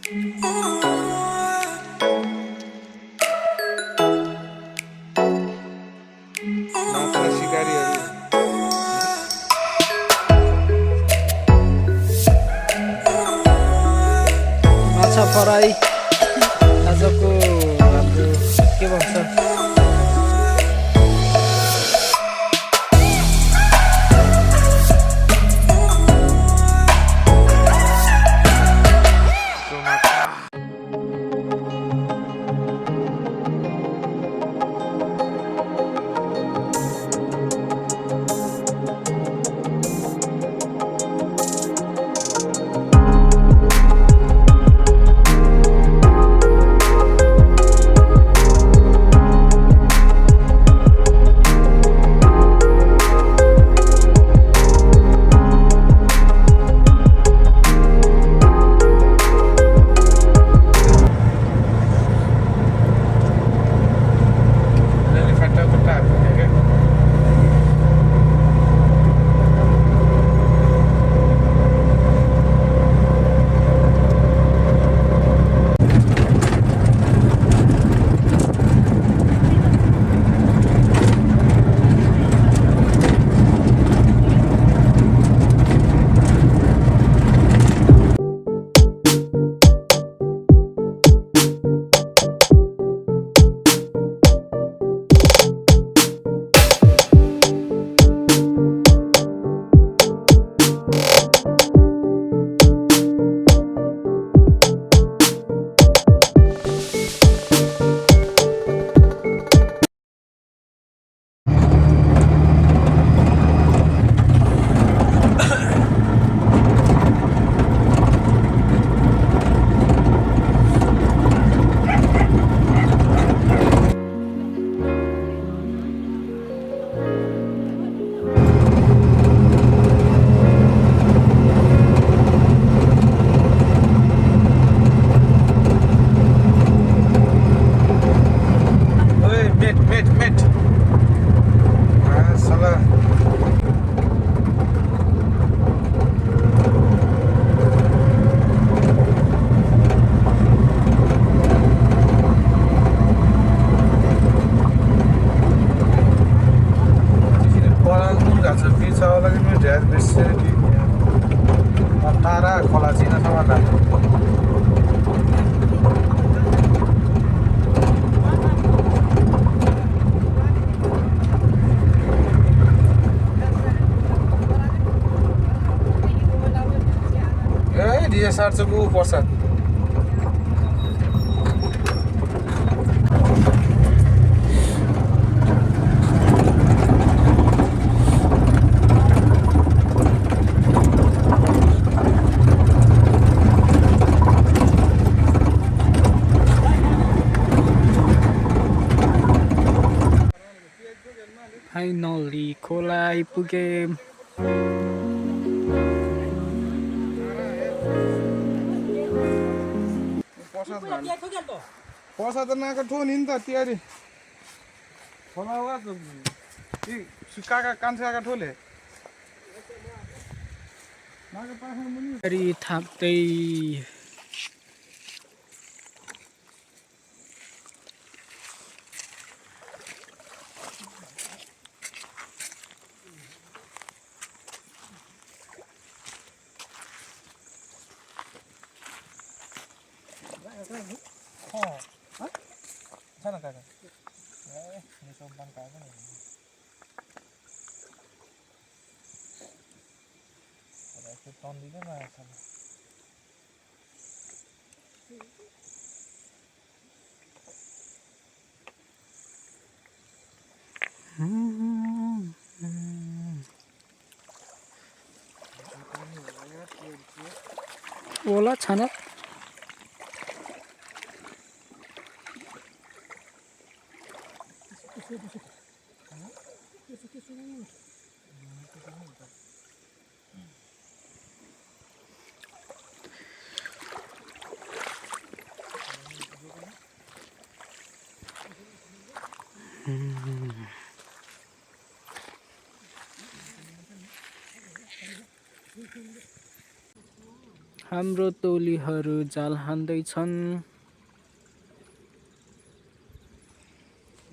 माछा शिकारीहरू माछा फ्राई आजको हाम्रो के भन्छ खोला चिना समाधान ए DSR चाहिँ को पर्छ फाइनली खोला आइपुग्यौँ पर्सा त नाको ठो नि त तिहारी खोला वा काका कान्छाका ठोले नाको पाखा मुनि थाप्दै sana kakak ini sompan kakak nih ada itu ton di mana sana Ola छाना हाम्रो टोलीहरू जाल हान्दैछन्।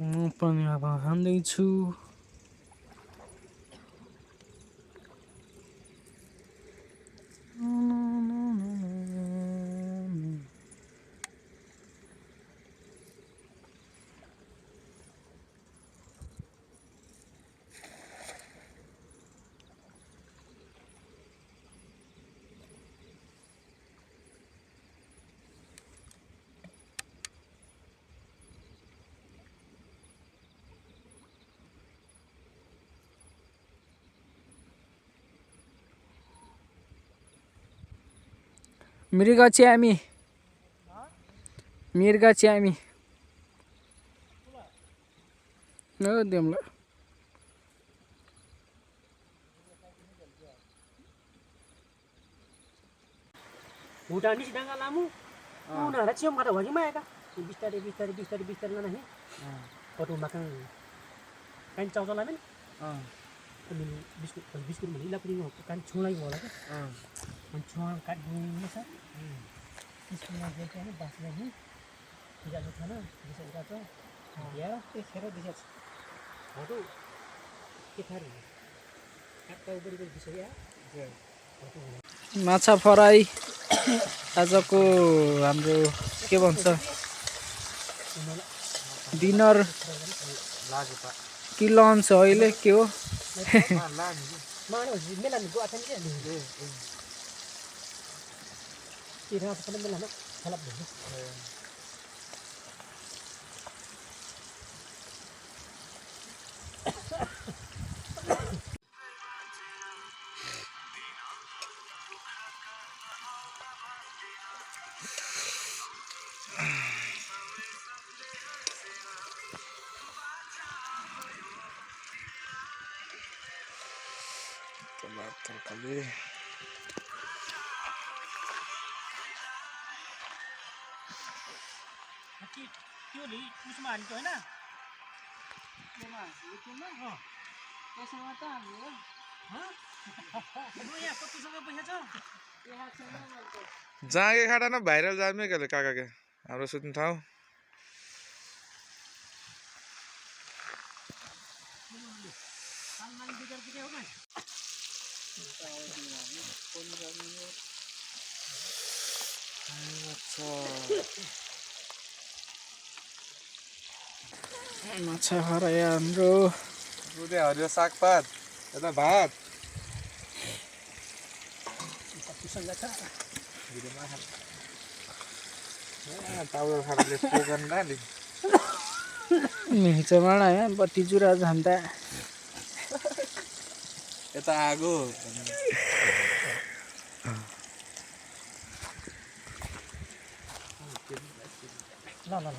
म पनि अब हान्दैछु। मिर्गाची आम्ही हो देमला भुटानी सिडाङ्गा लामु उनीहरू चियम गरेर भरिमा आएका बिस्तारै बिस्तारै बिस्तारै बिस्तारै लाने पटु माकन कान चाउचा लामेन अनि बिस्कुट बिस्कुट भने इला पनि कान छोलाई होला के अनि छोआ काट दिनु छ त्यसमा जे पनि बास्ने नि जानु छैन त्यसै गछ या त्यसखेर दिन्छ हटु के थारे काट्टा उबरी दिसै या माछा फ्राई आजको हाम्रो के भन्छ डिनर कि लन्च अहिले के हो माने मेलान गो आथन के तिरा पनि मेलान खलाप भयो तरकारी त्यो लि उसमा हाल्नु हैन केमा युट्युबमा त्यसमा त हाम्रो यहाँ कतिसँग पैसा छ जागे खाटा न भाइरल जामे के काका के हाम्रो सुत्ने ठाउँ माछा फ्राई हाम्रो उदे हरियो सागपात यता भात टाउको खाले पोगन डाली निचेबाट यहाँ बत्ती जुरा झन्डा यता आगो ल ल ल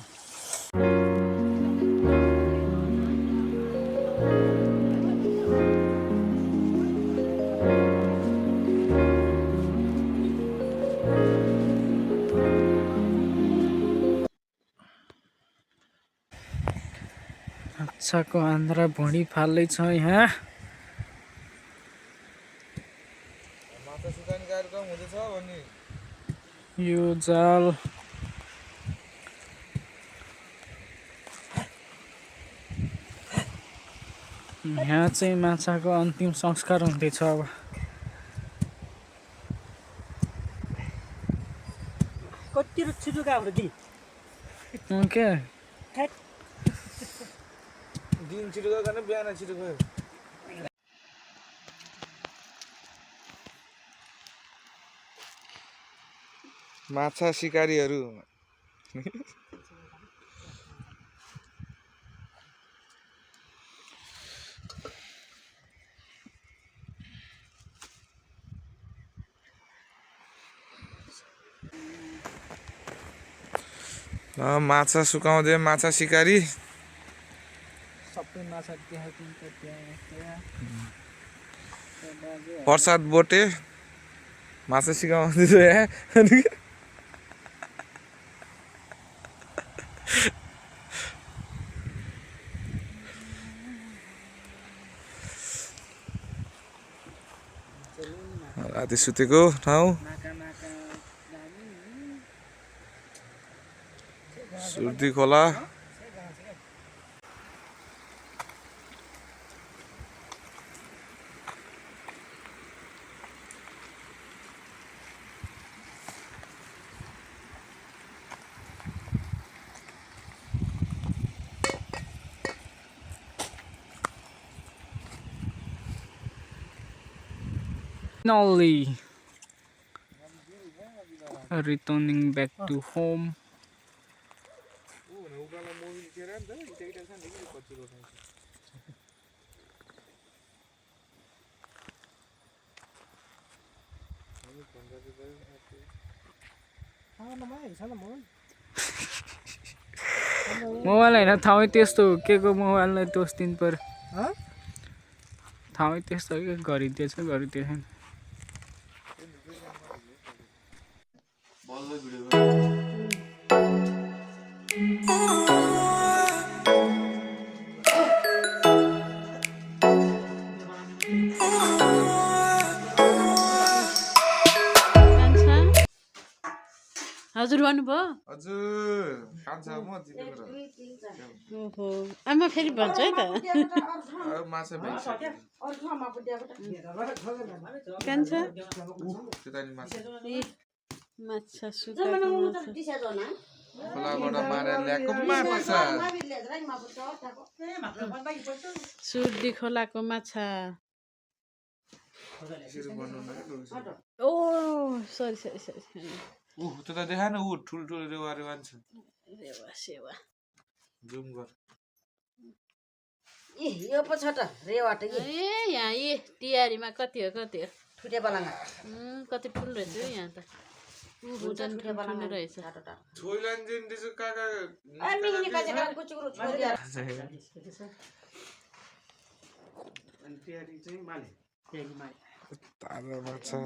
माछाको आन्द्रा भुँडी फाल्दैछ यहाँ माछा सुकाउने कार्यक्रम हुँदैछ भने यो जाल यहाँ चाहिँ माछाको अन्तिम संस्कार हुँदैछ अब कति छिटो गयो हाम्रो दिन के दिन छिटो गयो भने बिहान छिटो गयो माछा शिकारीहरू माछा सुकाउँदै माछा शिकारी सबै माछा देखाइदिन्छ त्यहाँ प्रसाद बोटे माछा सिकाउँदैछ यहाँ राति सुतेको ठाउँ सुर्ती खोला Finally returning back to home. Mobile होइन ठाउँै त्यस्तो के को मोबाइललाई दोष दिनु पर्यो ठाउँै त्यस्तो के गरिदिएछ गरिदिएछ हजुर भन्नुभयो हजुर कान्छ म जितेन्द्र ओहो आमा फेरि भन्छ है त माछा भइसक्यो कान्छ त्यतानि माछा ए माछा सुकाएको माछा खोलाबाट मारेर ल्याएको माछा सुर्दी खोलाको माछा यसरी भन्नु न ओ सरी सरी सरी त्यता देखा न ऊ ठुल्ठुलो रेवा रेवा छ रेवा सेवा जुम गर ए यो पो छ त रेवाट ए यहाँ ए तिहारीमा कति हो ठुटे बलाङा कति फुल रहेछ है यहाँ त ऊ भुटान ठुलो रहेछ छोइलान जिन दिसु काका मिनी काका कुचुरु छोडिया अनि तिहारी चाहिँ माले तारा माछा